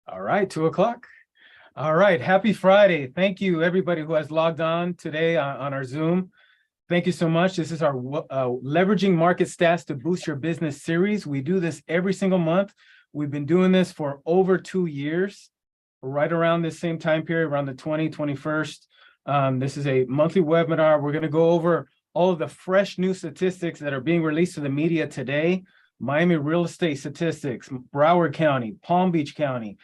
All right, 2 o'clock. All right, happy Friday. Thank you, everybody who has logged on today on our Zoom. Thank you so much. This is our Leveraging Market Stats to Boost Your Business series. We do this every single month. We've been doing this for over 2 years, right around this same time period, around the 21st. This is a monthly webinar. We're going to go over all of the fresh new statistics that are being released to the media today. Miami real estate statistics, Broward County, Palm Beach County,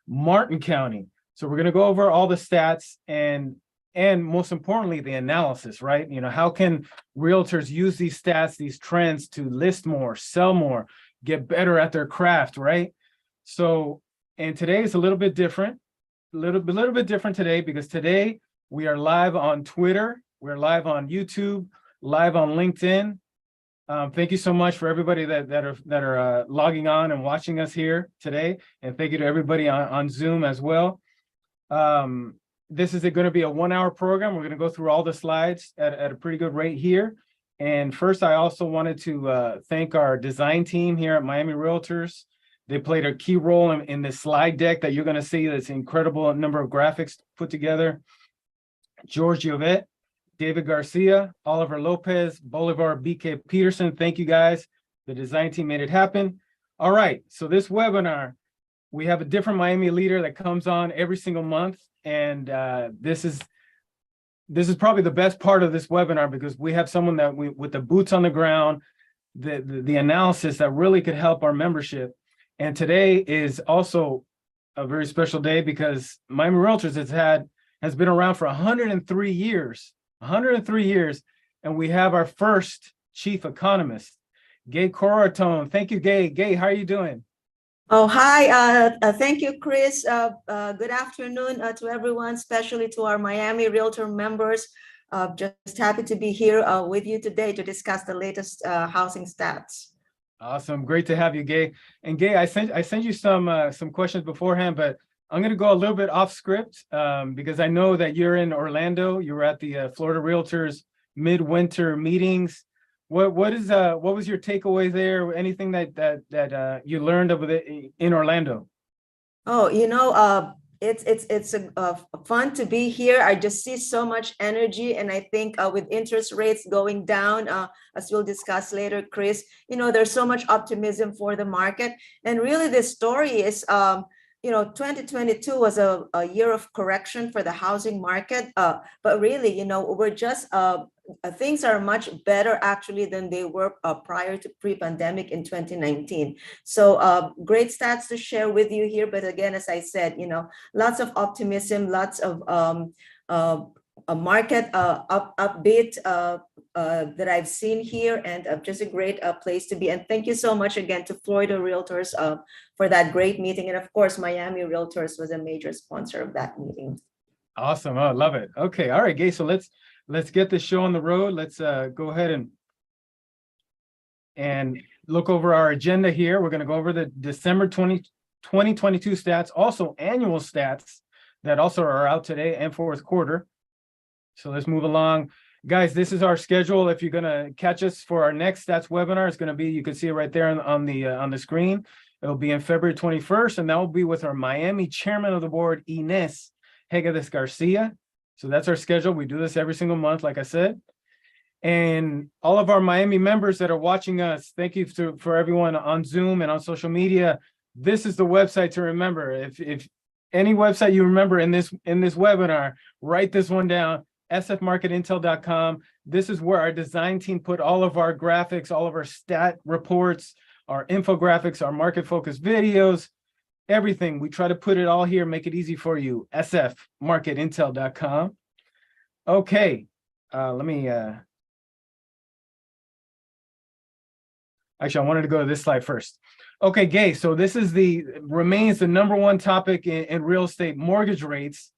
Martin County. So we're going to go over all the stats and most importantly, the analysis, right? You know, how can realtors use these stats, these trends to list more, sell more, get better at their craft, right? So, and today is a little bit different, a little bit different today, because today we are live on Twitter, we're live on YouTube, live on LinkedIn. Thank you so much for everybody that are logging on and watching us here today, and thank you to everybody on Zoom as well. This is going to be a 1-hour program. We're going to go through all the slides at a pretty good rate here. And first, I also wanted to thank our design team here at Miami Realtors. They played a key role in this slide deck that you're going to see. That's an incredible number of graphics put together. George Giovet, David Garcia, Oliver Lopez, Bolivar BK Peterson. Thank you guys. The design team made it happen. All right, so this webinar, we have a different Miami leader that comes on every single month. And this is probably the best part of this webinar, because we have someone that with the boots on the ground, the analysis that really could help our membership. And today is also a very special day because Miami Realtors has been around for 103 years. 103 years, and we have our first chief economist, Gay Cororaton. Thank you, Gay. Gay, how are you doing? Oh, hi. Thank you, Chris. Good afternoon to everyone, especially to our Miami Realtor members. Just happy to be here with you today to discuss the latest housing stats. Awesome. Great to have you, Gay. And Gay, I sent you some questions beforehand, but I'm going to go a little bit off script because I know that you're in Orlando. You were at the Florida Realtors midwinter meetings. What was your takeaway there? Anything that you learned over in Orlando? Oh, you know, it's fun to be here. I just see so much energy, and I think with interest rates going down, as we'll discuss later, Chris, you know, there's so much optimism for the market, and really, this story is. You know, 2022 was a year of correction for the housing market, but really, you know, we're just things are much better actually than they were prior to pre-pandemic in 2019. So great stats to share with you here. But again, as I said, you know, lots of optimism, lots of a market upbeat that I've seen here, and just a great place to be. And thank you so much again to Florida Realtors for that great meeting. And of course, Miami Realtors was a major sponsor of that meeting. Awesome. Oh, I love it. Okay. All right, Gay. So let's get this show on the road. Let's go ahead and look over our agenda here. We're going to go over the December 2022 stats, also annual stats that also are out today, and fourth quarter. So let's move along. Guys, this is our schedule. If you're going to catch us for our next stats webinar, it's going to be, you can see it right there on the screen. It'll be on February 21st, and that will be with our Miami chairman of the board, Ines Hegades Garcia. So that's our schedule. We do this every single month, like I said. And all of our Miami members that are watching us, thank you for everyone on Zoom and on social media. This is the website to remember. If any website you remember in this webinar, write this one down. sfmarketintel.com. This is where our design team put all of our graphics, all of our stat reports, our infographics, our market focus videos, everything. We try to put it all here, make it easy for you. sfmarketintel.com. Okay, let me, actually, I wanted to go to this slide first. Okay, Gay, so this is remains the number one topic in real estate, mortgage rates.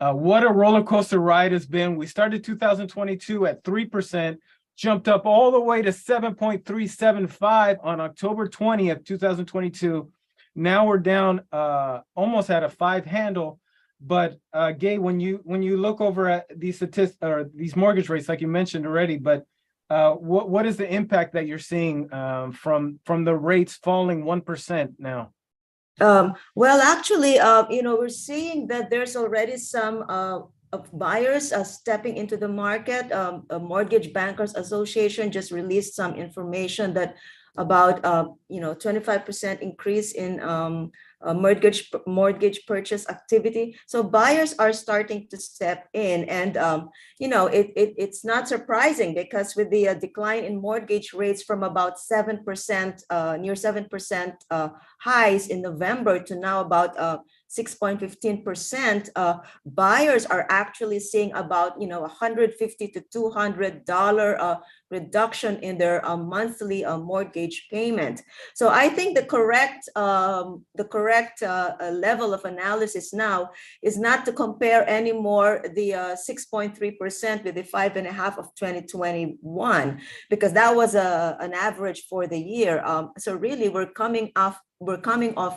What a roller coaster ride has been. We started 2022 at 3%, jumped up all the way to 7.375 on October 20th, 2022. Now we're down almost at a 5 handle. But Gay, when you look over at these statistics or these mortgage rates, like you mentioned already, but what is the impact that you're seeing from the rates falling 1% now? Well, actually, we're seeing that there's already some of buyers stepping into the market. A Mortgage Bankers Association just released some information that about 25% increase in mortgage purchase activity. So buyers are starting to step in, and it's not surprising because with the decline in mortgage rates from about 7%, near 7% highs in November to now about 6.15%, buyers are actually seeing about $150 to $200 reduction in their monthly mortgage payment. So I think the correct level of analysis now is not to compare anymore the 6.3% with the 5.5% of 2021, because that was an average for the year. So really, we're coming off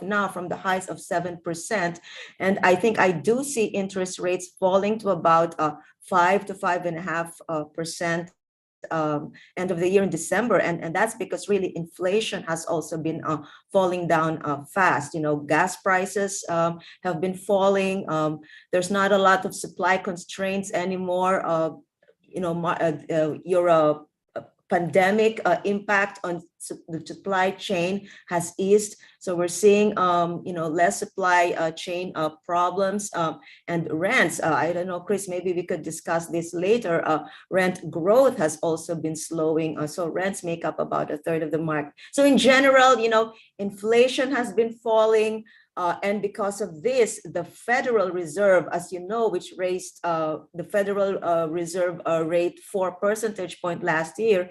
now from the highs of 7. And I think I do see interest rates falling to about 5 to 5.5% end of the year in December. And that's because really inflation has also been falling down fast. Gas prices have been falling. There's not a lot of supply constraints anymore. Your pandemic impact on the supply chain has eased. So we're seeing, less supply chain problems, and rents. I don't know, Chris, maybe we could discuss this later. Rent growth has also been slowing. So rents make up about a third of the market. So in general, inflation has been falling. And because of this, the Federal Reserve, as you know, which raised the Federal Reserve rate 4 percentage points last year,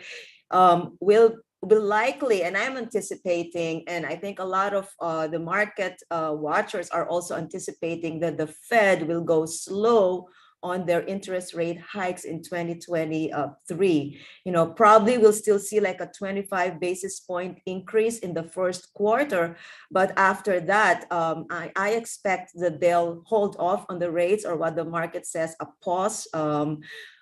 will likely, and I'm anticipating, and I think a lot of the market watchers are also anticipating that the Fed will go slow on their interest rate hikes in 2023. Probably we'll still see like a 25 basis point increase in the first quarter, but after that, I expect that they'll hold off on the rates, or what the market says, a pause,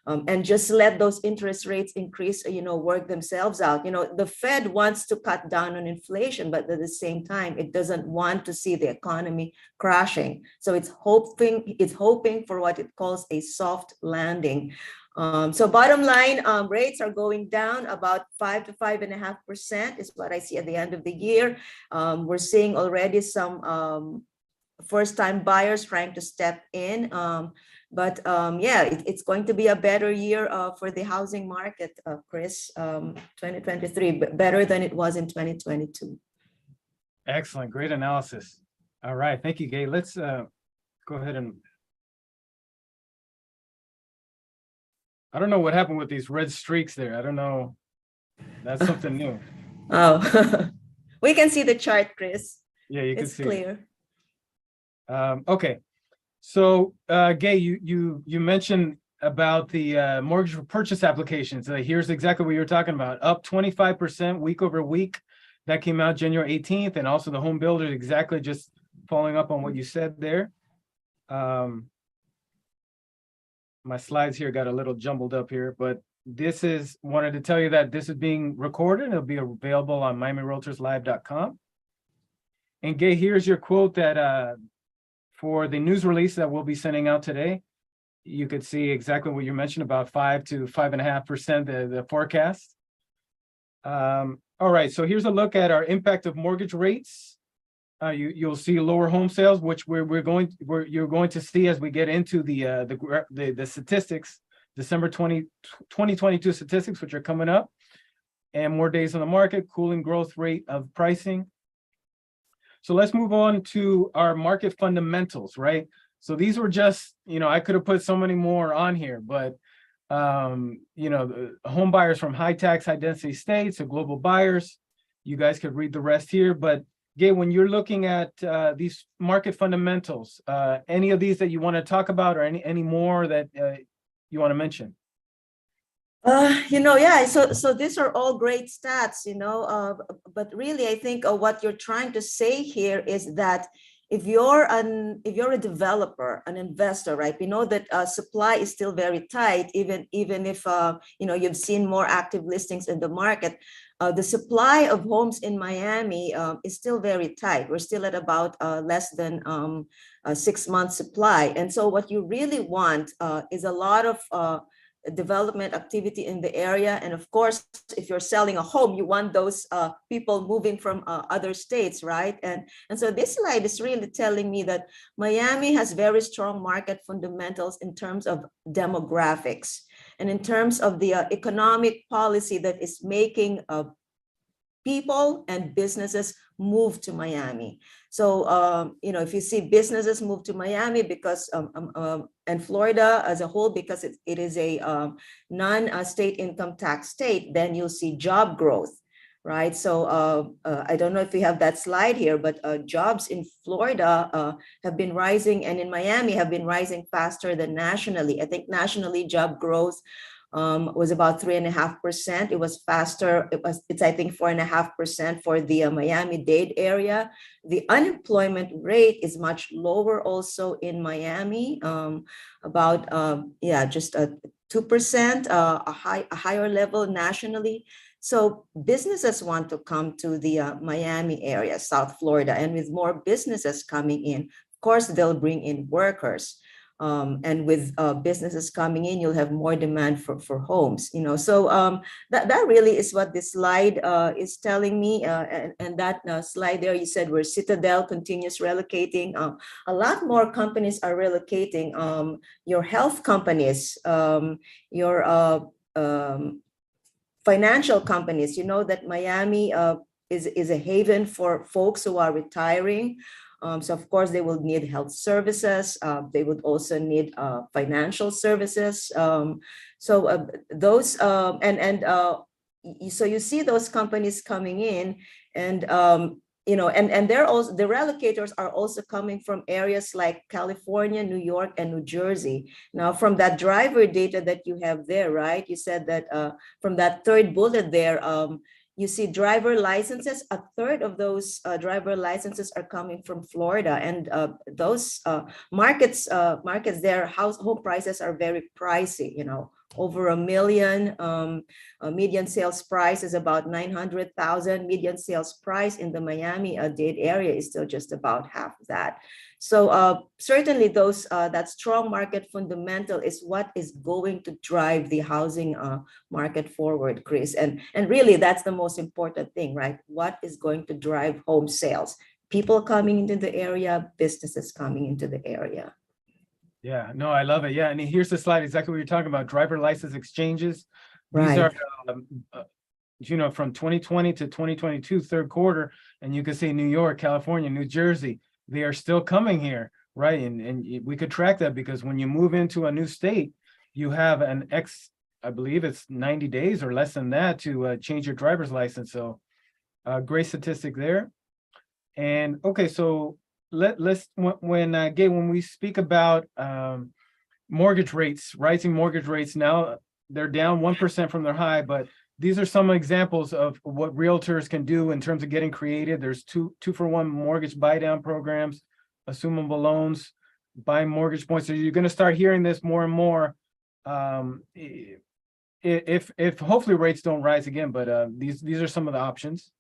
and just let those interest rates increase, work themselves out. The Fed wants to cut down on inflation, but at the same time, it doesn't want to see the economy crashing. So it's hoping for what it calls a soft landing. So bottom line, rates are going down about 5 to 5.5% is what I see at the end of the year. We're seeing already some first-time buyers trying to step in. But it's going to be a better year for the housing market, Chris, 2023, better than it was in 2022. Excellent. Great analysis. All right. Thank you, Gay. Let's go ahead and... I don't know what happened with these red streaks there. I don't know. That's something new. Oh, we can see the chart, Chris. Yeah, you can see. It's clear. Okay. So, Gay, you mentioned about the mortgage purchase applications. Here's exactly what you're talking about. Up 25% week over week. That came out January 18th. And also the home builders, exactly just following up on what you said there. My slides here got a little jumbled up here, but wanted to tell you that this is being recorded. It'll be available on MiamiRealtorsLive.com. And Gay, here's your quote that for the news release that we'll be sending out today. You could see exactly what you mentioned about 5 to 5.5%, the forecast. All right, so here's a look at our impact of mortgage rates. You'll see lower home sales, which you're going to see as we get into the statistics, December 2022 statistics, which are coming up, and more days on the market, cooling growth rate of pricing. So let's move on to our market fundamentals, right? So these were just, I could have put so many more on here, but the home buyers from high tax, high density states or global buyers, you guys could read the rest here. But Gay, when you're looking at these market fundamentals, any of these that you want to talk about, or any more that you want to mention? So these are all great stats, but really I think what you're trying to say here is that if you're a developer, an investor, right? We know that supply is still very tight, even if you've seen more active listings in the market. The supply of homes in Miami is still very tight. We're still at about less than 6 months supply. And so what you really want is a lot of development activity in the area. And of course, if you're selling a home, you want those people moving from other states, right? And so this slide is really telling me that Miami has very strong market fundamentals in terms of demographics and in terms of the economic policy that is making people and businesses move to Miami. So, if you see businesses move to Miami because, and Florida as a whole, because it is a non-state income tax state, then you'll see job growth, right? So I don't know if we have that slide here, but jobs in Florida have been rising, and in Miami have been rising faster than nationally. I think nationally job growth was about 3.5%. It was faster. It's I think 4.5% for the Miami-Dade area. The unemployment rate is much lower also in Miami, about just 2%, a higher level nationally. So businesses want to come to the Miami area, South Florida, and with more businesses coming in, of course, they'll bring in workers. And with businesses coming in, you'll have more demand for homes, So that really is what this slide is telling me. And that slide there, you said where Citadel continues relocating. A lot more companies are relocating. Your health companies, your financial companies, that Miami is a haven for folks who are retiring. So of course they will need health services. They would also need financial services. So those so you see those companies coming in, and and they're also, the relocators are also coming from areas like California, New York, and New Jersey. Now, from that driver data that you have there, right? You said that from that third bullet there. You see driver licenses, a third of those driver licenses are coming from Florida, and those markets there, home prices are very pricey, over $1 million. Median sales price is about 900,000. Median sales price in the Miami-Dade area is still just about half of that. So certainly those that strong market fundamental is what is going to drive the housing market forward, Chris. And really that's the most important thing, right? What is going to drive home sales? People coming into the area, businesses coming into the area. Yeah, no, I love it. Yeah, and here's the slide, exactly what you're talking about, driver license exchanges. These Right. are, from 2020 to 2022, third quarter, and you can see New York, California, New Jersey, they are still coming here, right? And we could track that because when you move into a new state, you have I believe it's 90 days or less than that to change your driver's license. So great statistic there. And okay, so let's when we speak about mortgage rates, rising mortgage rates, now they're down 1% from their high, but these are some examples of what realtors can do in terms of getting creative. There's two-for-one mortgage buy down programs, assumable loans, buying mortgage points. So you're going to start hearing this more and more. If hopefully rates don't rise again, but these are some of the options.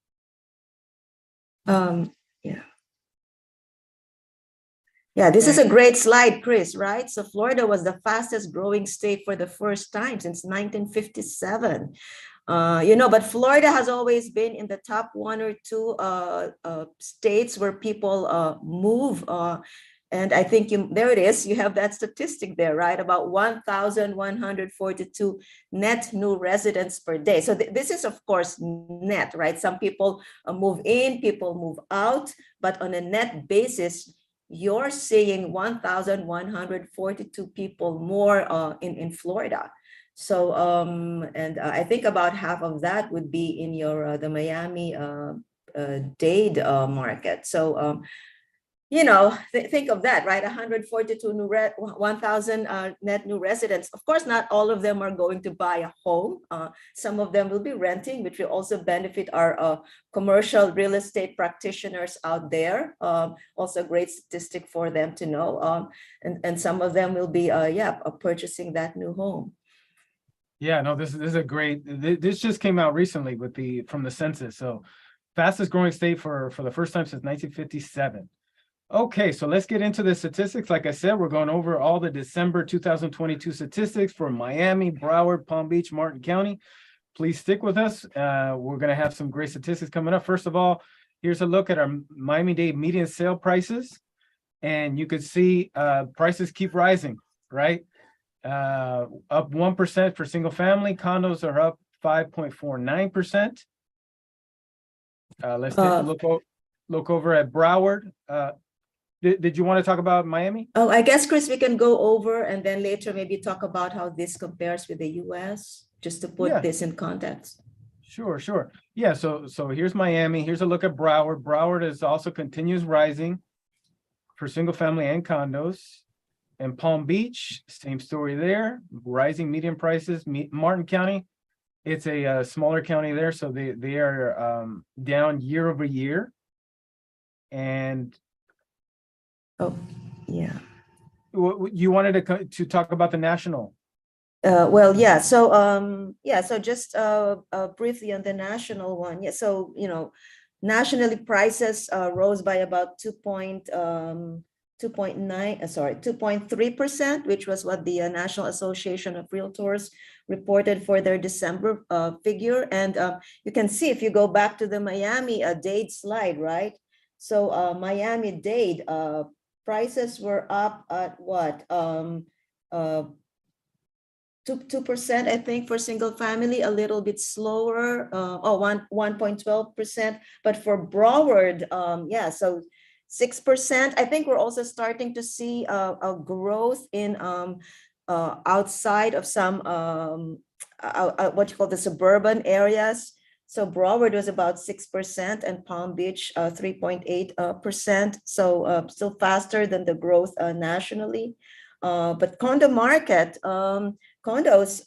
Yeah, this is a great slide, Chris, right? So Florida was the fastest growing state for the first time since 1957. But Florida has always been in the top 1 or 2 states where people move. And I think there it is. You have that statistic there, right? About 1,142 net new residents per day. So this is, of course, net, right? Some people move in, people move out, but on a net basis, you're seeing 1,142 people more in Florida. So, and I think about half of that would be in your the Miami-Dade market. So, think of that, right? 142 1,000 net new residents. Of course, not all of them are going to buy a home. Some of them will be renting, which will also benefit our commercial real estate practitioners out there. Also a great statistic for them to know. And some of them will be, purchasing that new home. Yeah, no, this is a great, this just came out recently from the census. So fastest growing state for the first time since 1957. Okay, so let's get into the statistics. Like I said, we're going over all the December 2022 statistics for Miami, Broward, Palm Beach, Martin County. Please stick with us. We're going to have some great statistics coming up. First of all, here's a look at our Miami-Dade median sale prices. And you could see prices keep rising, right? Up 1% for single family. Condos are up 5.49%. Let's look over at Broward. Did you want to talk about Miami? Oh, I guess, Chris, we can go over and then later maybe talk about how this compares with the US, just to put this in context. Sure. Yeah, so here's Miami. Here's a look at Broward. Broward is also continues rising for single family and condos. And Palm Beach, same story there, rising median prices. Martin County, it's a smaller county there, so they are down year over year. And oh, yeah. You wanted to talk about the national. Well, yeah. So so just briefly on the national one. Yeah. So nationally prices rose by about 2.3%, which was what the National Association of Realtors reported for their December figure. And you can see if you go back to the Miami-Dade slide, right? So Miami-Dade prices were up at what? 2%, I think, for single family, a little bit slower, 1.12%. But for Broward, so 6%. I think we're also starting to see a growth in outside of some what you call the suburban areas. So Broward was about 6% and Palm Beach 3.8%. So still faster than the growth nationally. But condo market, condos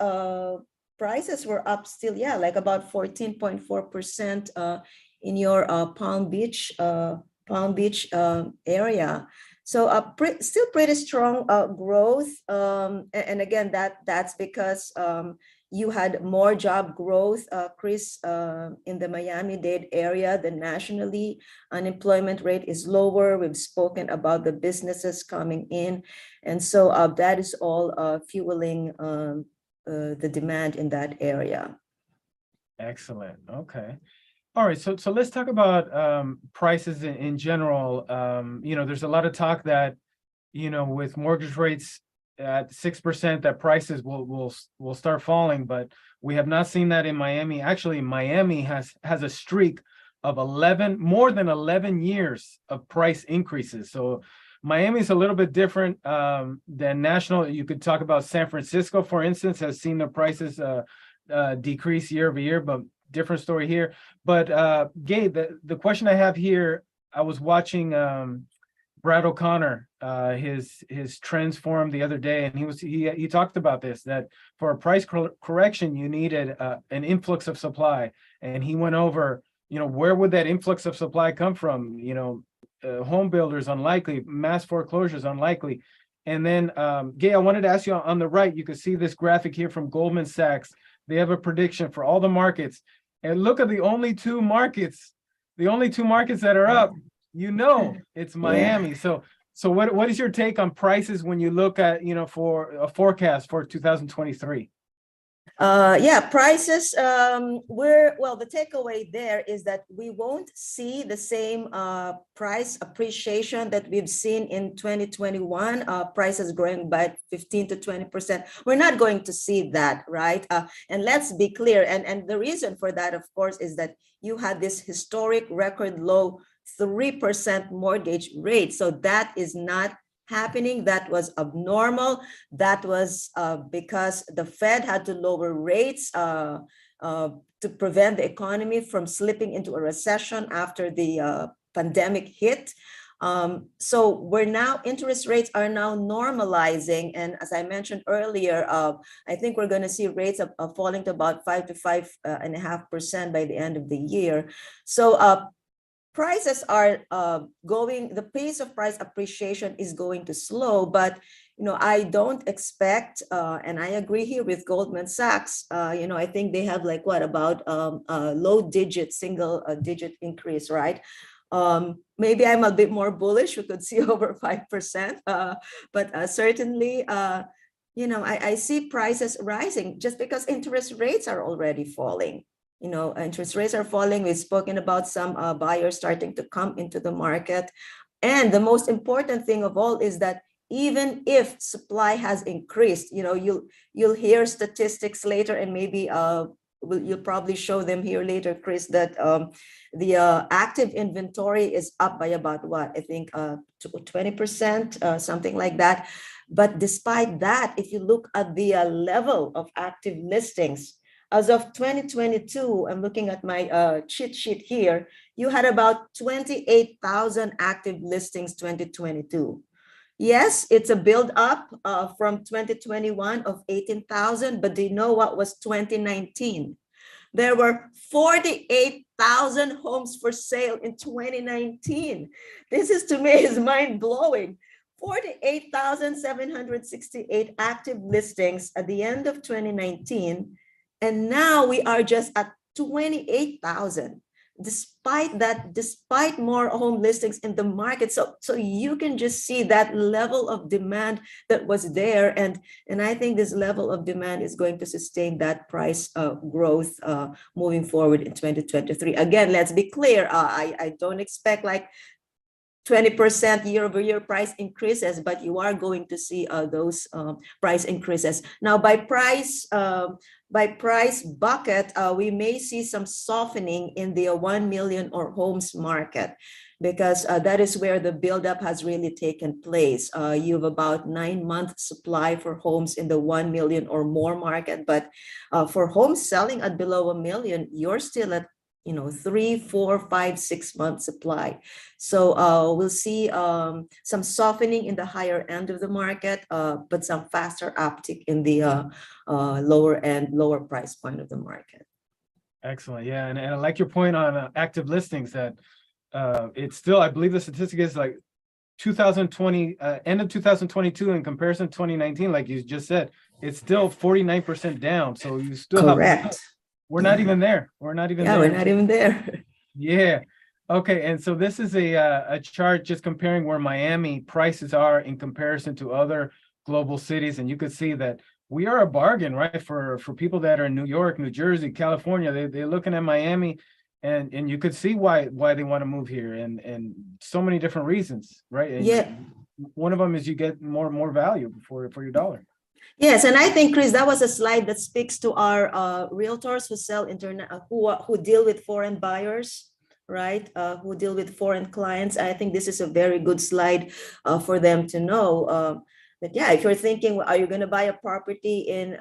prices were up still, like about 14.4% in your Palm Beach area. So still pretty strong growth. And again, that's because you had more job growth, Chris, in the Miami-Dade area than nationally. Unemployment rate is lower. We've spoken about the businesses coming in. And so that is all fueling the demand in that area. Excellent. Okay. All right. So let's talk about prices in general. There's a lot of talk that, with mortgage rates at 6%, that prices will start falling, but we have not seen that in Miami. Actually, Miami has a streak of more than 11 years of price increases. So Miami is a little bit different than national. You could talk about San Francisco, for instance, has seen the prices decrease year over year, but different story here. But Gabe, the question I have here, I was watching Brad O'Connor, his trends forum the other day, and he talked about this, that for a price correction, you needed an influx of supply. And he went over, where would that influx of supply come from? Home builders, unlikely. Mass foreclosures, unlikely. And then, Gabe, I wanted to ask you on the right, you can see this graphic here from Goldman Sachs. They have a prediction for all the markets. And look at the only two markets that are up. It's Miami. So what is your take on prices when you look at, for a forecast for 2023? Prices, the takeaway there is that we won't see the same price appreciation that we've seen in 2021, prices growing by 15 to 20%. We're not going to see that, right? And let's be clear. And the reason for that, of course, is that you had this historic record low 3% mortgage rate. So that is not happening. That was abnormal. That was because the Fed had to lower rates to prevent the economy from slipping into a recession after the pandemic hit. So interest rates are now normalizing. And as I mentioned earlier, I think we're going to see rates falling to about 5 to 5.5% by the end of the year. So prices are the pace of price appreciation is going to slow, but I don't expect, and I agree here with Goldman Sachs, I think they have like about a low single digit increase, right? Maybe I'm a bit more bullish. We could see over 5%, but certainly, I see prices rising just because interest rates are already falling. Interest rates are falling. We've spoken about some buyers starting to come into the market. And the most important thing of all is that even if supply has increased, you'll hear statistics later, and maybe you'll probably show them here later, Chris, that the active inventory is up by about what? I think 20%, something like that. But despite that, if you look at the level of active listings, as of 2022, I'm looking at my cheat sheet here, you had about 28,000 active listings 2022. Yes, it's a build up from 2021 of 18,000, but do you know what was 2019? There were 48,000 homes for sale in 2019. This is, to me, is mind blowing. 48,768 active listings at the end of 2019. And now we are just at 28,000. Despite more home listings in the market. So you can just see that level of demand that was there. And I think this level of demand is going to sustain that price growth moving forward in 2023. Again, let's be clear. I don't expect like 20% year-over-year price increases, but you are going to see those price increases. Now, by price bucket, we may see some softening in the 1 million or homes market, because that is where the buildup has really taken place. You have about 9-month supply for homes in the 1 million or more market, but for homes selling at below 1 million, you're still at 3, 4, 5, 6 month supply. So we'll see some softening in the higher end of the market, but some faster uptick in the lower price point of the market. Excellent. Yeah. And I like your point on active listings, that it's still, I believe the statistic is like 2020, end of 2022 in comparison to 2019, like you just said, it's still 49% down. So you still Correct. We're not even there. We're not even there. We're not even there. Yeah. Okay. And so this is a chart just comparing where Miami prices are in comparison to other global cities. And you could see that we are a bargain, right? For people that are in New York, New Jersey, California, they're looking at Miami, and you could see why they want to move here, and so many different reasons, right? And yeah. One of them is you get more value for your dollar. Yes, and I think, Chris, that was a slide that speaks to our realtors who sell who deal with foreign buyers, right? Who deal with foreign clients. I think this is a very good slide for them to know. But yeah, if you're thinking, are you going to buy a property in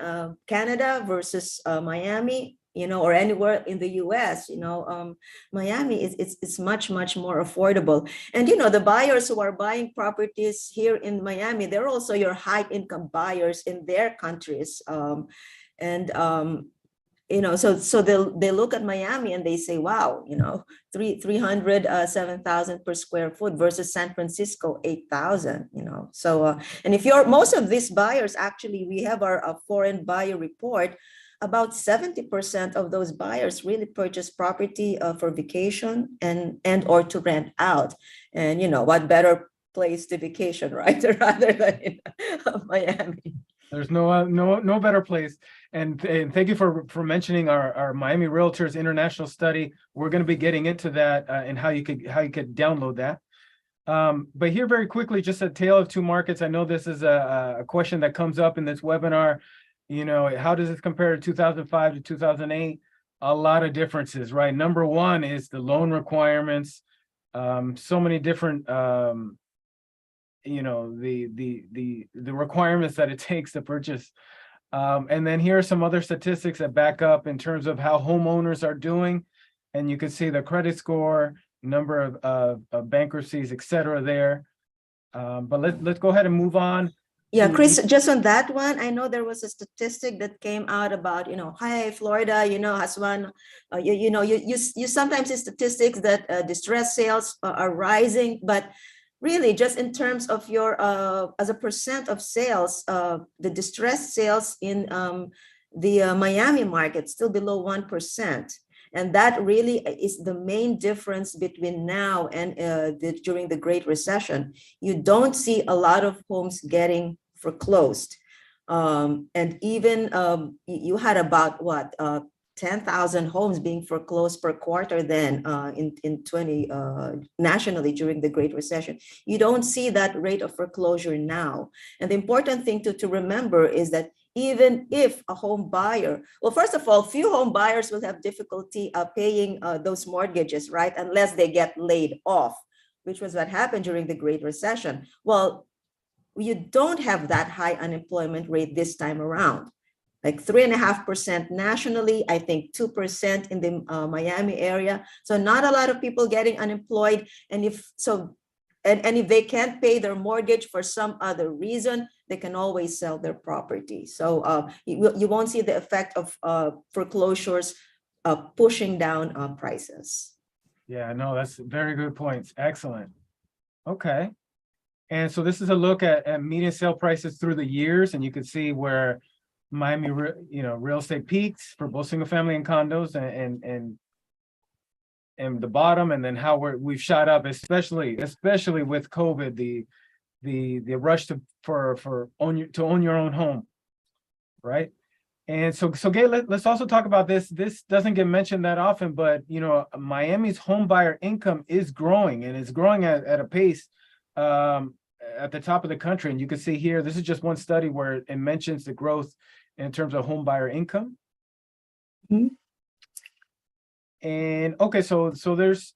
Canada versus Miami, or anywhere in the US, Miami is much more affordable. And the buyers who are buying properties here in Miami, they're also your high income buyers in their countries. So they look at Miami and they say, wow, 307,000 per square foot versus San Francisco 8,000. So and if most of these buyers, actually, we have our foreign buyer report. About 70% of those buyers really purchase property for vacation and or to rent out. And what better place to vacation, right? Rather than in Miami. There's no better place. And thank you for mentioning our Miami Realtors International Study. We're going to be getting into that and how you could download that. But here, very quickly, just a tale of two markets. I know this is a question that comes up in this webinar. How does this compare to 2005 to 2008? A lot of differences, right? Number one is the loan requirements. So many different, the requirements that it takes to purchase. And then here are some other statistics that back up in terms of how homeowners are doing. And you can see the credit score, number of bankruptcies, et cetera there. But let's go ahead and move on. Yeah, Chris, just on that one, I know there was a statistic that came out about, hi, Florida, has one, you sometimes see statistics that distress sales are rising, but really just in terms of your, as a percent of sales, the distress sales in the Miami market still below 1%. And that really is the main difference between now and during the Great Recession. You don't see a lot of homes getting foreclosed. And even you had about 10,000 homes being foreclosed per quarter then in 20 nationally during the Great Recession. You don't see that rate of foreclosure now. And the important thing to remember is that even if a home buyer, well, first of all, few home buyers will have difficulty paying those mortgages, right? Unless they get laid off, which was what happened during the Great Recession. Well, you don't have that high unemployment rate this time around, like 3.5% nationally, I think 2% in the Miami area. So not a lot of people getting unemployed. And if they can't pay their mortgage for some other reason, they can always sell their property. So you won't see the effect of foreclosures pushing down prices. Yeah, no, that's very good points. Excellent. Okay. And so this is a look at median sale prices through the years, and you can see where Miami, real estate peaks for both single family and condos, and the bottom, and then how we've shot up, especially with COVID, the rush to own your own home, right? And so Gay, let's also talk about this. This doesn't get mentioned that often, but Miami's home buyer income is growing, and it's growing at a pace at the top of the country. And you can see here, this is just one study where it mentions the growth in terms of home buyer income. Mm-hmm. And okay, so there's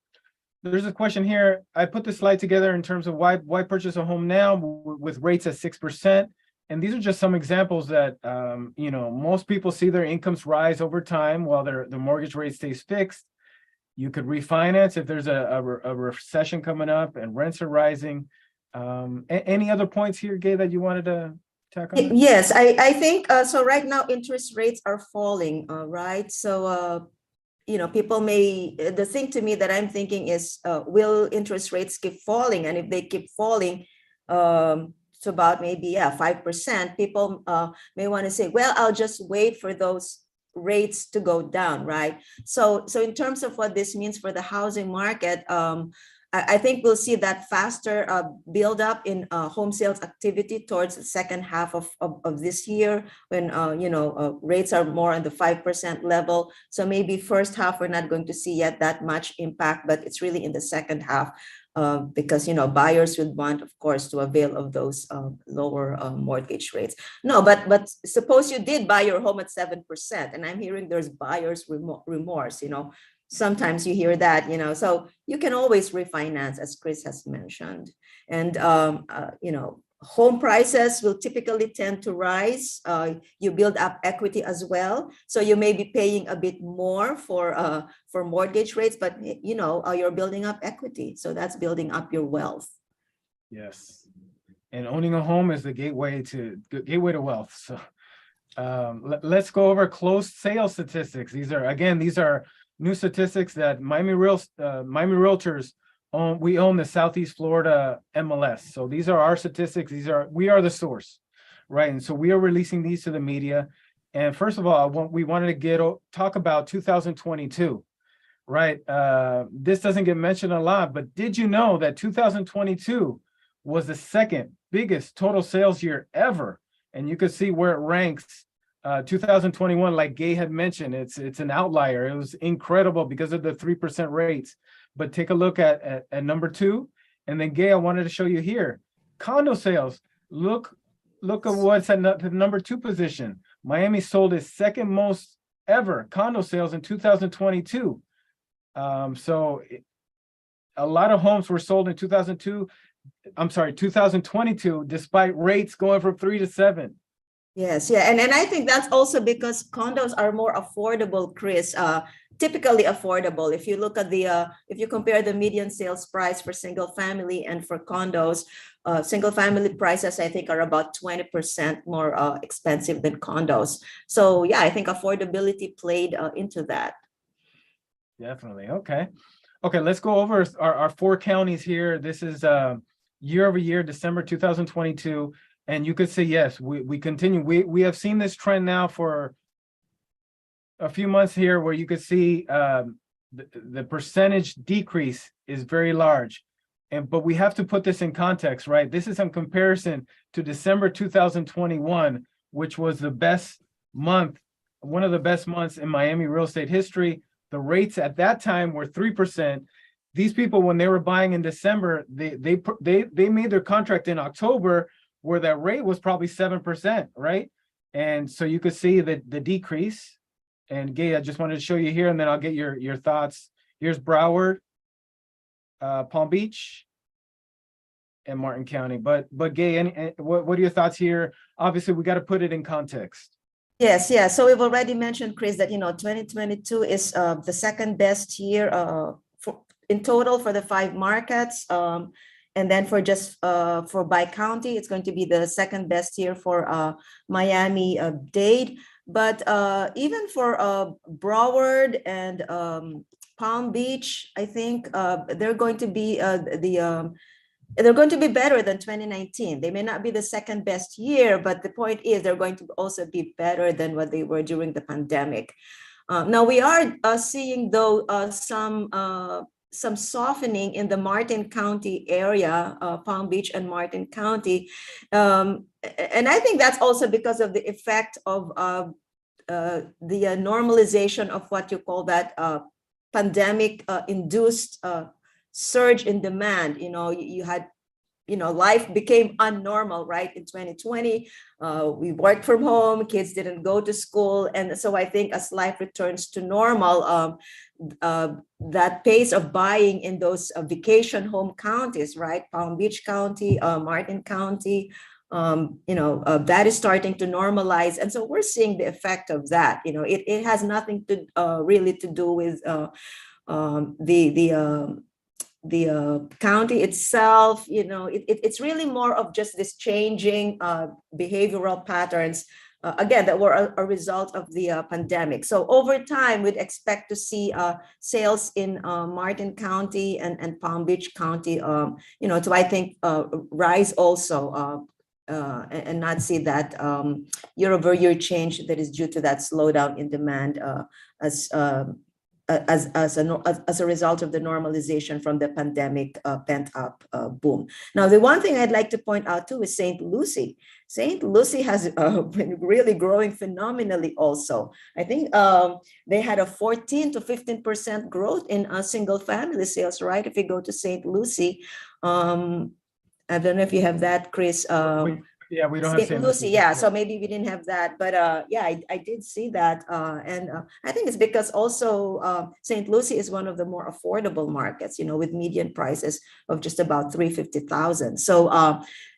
a question here. I put this slide together in terms of why purchase a home now with rates at 6%. And these are just some examples that most people see their incomes rise over time while the mortgage rate stays fixed. You could refinance if there's a recession coming up and rents are rising. Any other points here, Gay, that you wanted to tack on? Yes, I think so. Right now, interest rates are falling, right? So people the thing to me that I'm thinking is, will interest rates keep falling? And if they keep falling, it's about maybe 5%. People may want to say, well, I'll just wait for those rates to go down, right? So in terms of what this means for the housing market, I think we'll see that faster build up in home sales activity towards the second half of this year, when rates are more on the 5% level. So maybe first half we're not going to see yet that much impact, but it's really in the second half because buyers would want, of course, to avail of those lower mortgage rates. No, but suppose you did buy your home at 7%, and I'm hearing there's buyer's remorse. Sometimes you hear that, so you can always refinance, as Chris has mentioned. And, home prices will typically tend to rise. You build up equity as well. So you may be paying a bit more for mortgage rates, but, you're building up equity. So that's building up your wealth. Yes. And owning a home is the gateway to wealth. So let's go over closed sales statistics. These are new statistics that Miami Realtors own. We own the Southeast Florida MLS. So these are our statistics. We are the source, right? And so we are releasing these to the media. And first of all, we wanted to talk about 2022, right? This doesn't get mentioned a lot, but did you know that 2022 was the second biggest total sales year ever? And you can see where it ranks. 2021, like Gay had mentioned, it's an outlier. It was incredible because of the 3% rates. But take a look at number 2, and then Gay, I wanted to show you here condo sales. Look at what's at the number 2 position. Miami sold its second most ever condo sales in 2022. So a lot of homes were sold in 2022, despite rates going from 3 to 7. Yes, yeah, and I think that's also because condos are more affordable, Chris. typically affordable. If you look at if you compare the median sales price for single family and for condos, single family prices, I think, are about 20% more expensive than condos. So yeah, I think affordability played into that. Definitely. Okay. Okay, let's go over our four counties here. This is year over year, December 2022. And you could say, yes, we continue. We have seen this trend now for a few months here where you could see the percentage decrease is very large. But we have to put this in context, right? This is in comparison to December 2021, which was the best month, one of the best months in Miami real estate history. The rates at that time were 3%. These people, when they were buying in December, they made their contract in October, where that rate was probably 7%, right? And so you could see that the decrease. And Gay, I just wanted to show you here, and then I'll get your thoughts. Here's Broward, Palm Beach, and Martin County. But Gay, what are your thoughts here? Obviously, we got to put it in context. Yes, yeah. So we've already mentioned, Chris, that 2022 is the second best year in total for the 5 markets. And then for by county, it's going to be the second best year for Miami-Dade. But even for Broward and Palm Beach, I think they're going to be they're going to be better than 2019. They may not be the second best year, but the point is they're going to also be better than what they were during the pandemic. Now we are seeing though some softening in the Martin County area, Palm Beach and Martin County. And I think that's also because of the effect of the normalization of what you call that pandemic induced surge in demand. You had, life became unnormal, right? In 2020, we worked from home, kids didn't go to school. And so I think as life returns to normal, that pace of buying in those vacation home counties, right? Palm Beach County, Martin County, that is starting to normalize. And so we're seeing the effect of that. It has nothing to really to do with the county itself. It's really more of just this changing behavioral patterns, again, that were a result of the pandemic. So over time, we'd expect to see sales in Martin County and Palm Beach County, to, I think, rise also, and not see that year-over-year change that is due to that slowdown in demand as a result of the normalization from the pandemic pent-up boom. Now, the one thing I'd like to point out too is St. Lucie. St. Lucie has been really growing phenomenally also. I think they had a 14 to 15% growth in single family sales, right? If you go to St. Lucie. I don't know if you have that, Chris. Yeah, we don't have St. Lucie. Yeah, so maybe we didn't have that, but yeah, I did see that, and I think it's because also St. Lucie is one of the more affordable markets, with median prices of just about $350,000. So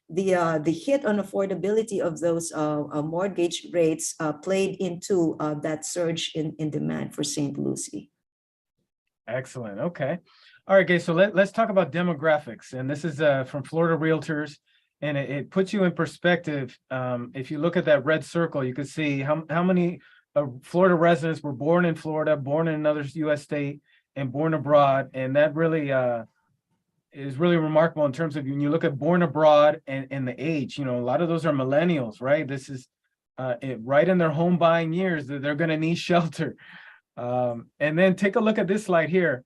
the hit on affordability of those mortgage rates played into that surge in demand for St. Lucie. Excellent. Okay. All right, guys. So let's talk about demographics, and this is from Florida Realtors. And it puts you in perspective. If you look at that red circle, you can see how many Florida residents were born in Florida, born in another U.S. state, and born abroad. And that really is really remarkable in terms of when you look at born abroad and the age. A lot of those are millennials, right? This is right in their home buying years that they're going to need shelter. And then take a look at this slide here.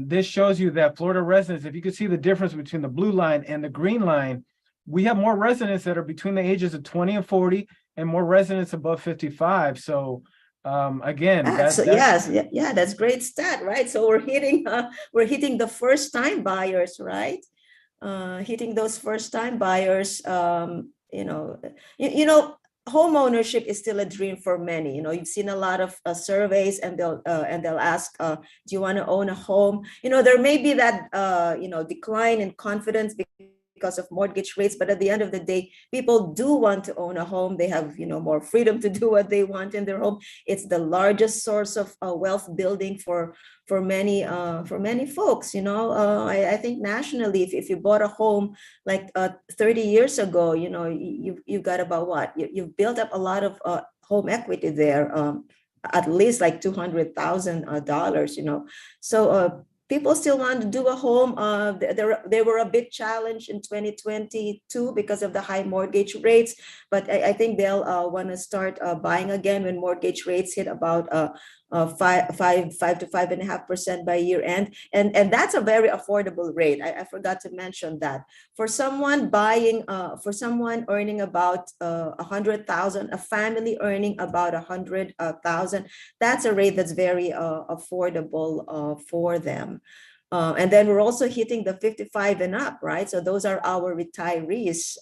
This shows you that Florida residents, if you could see the difference between the blue line and the green line, we have more residents that are between the ages of 20 and 40 and more residents above 55. So again, that's great stat, right? So we're hitting the first time buyers, right? Hitting those first time buyers, home ownership is still a dream for many. You've seen a lot of surveys, and they'll ask, do you want to own a home? There may be that decline in confidence because of mortgage rates, but at the end of the day, people do want to own a home. They have, more freedom to do what they want in their home. It's the largest source of wealth building for many folks. I think nationally, if you bought a home like 30 years ago, you've got about what? You've built up a lot of home equity there, at least like $200,000. So people still want to do a home. They were a bit challenged in 2022 because of the high mortgage rates, but I think they'll want to start buying again when mortgage rates hit about 5 to 5.5% by year end, and that's a very affordable rate. I forgot to mention that for someone earning about 100,000, a family earning about 100,000, that's a rate that's very affordable for them. And then we're also hitting the 55 and up, right? So those are our retirees.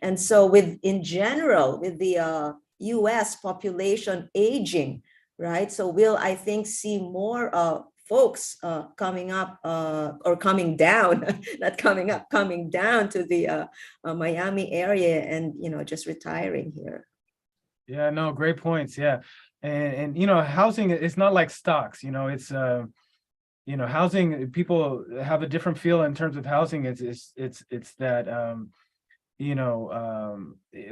And so in general, with the US population aging, right? So we'll, I think, see more folks coming up or coming down, not coming up, coming down to the Miami area and, just retiring here. Yeah, no, great points. Yeah. And housing is not like stocks, it's housing, people have a different feel in terms of housing. It's that a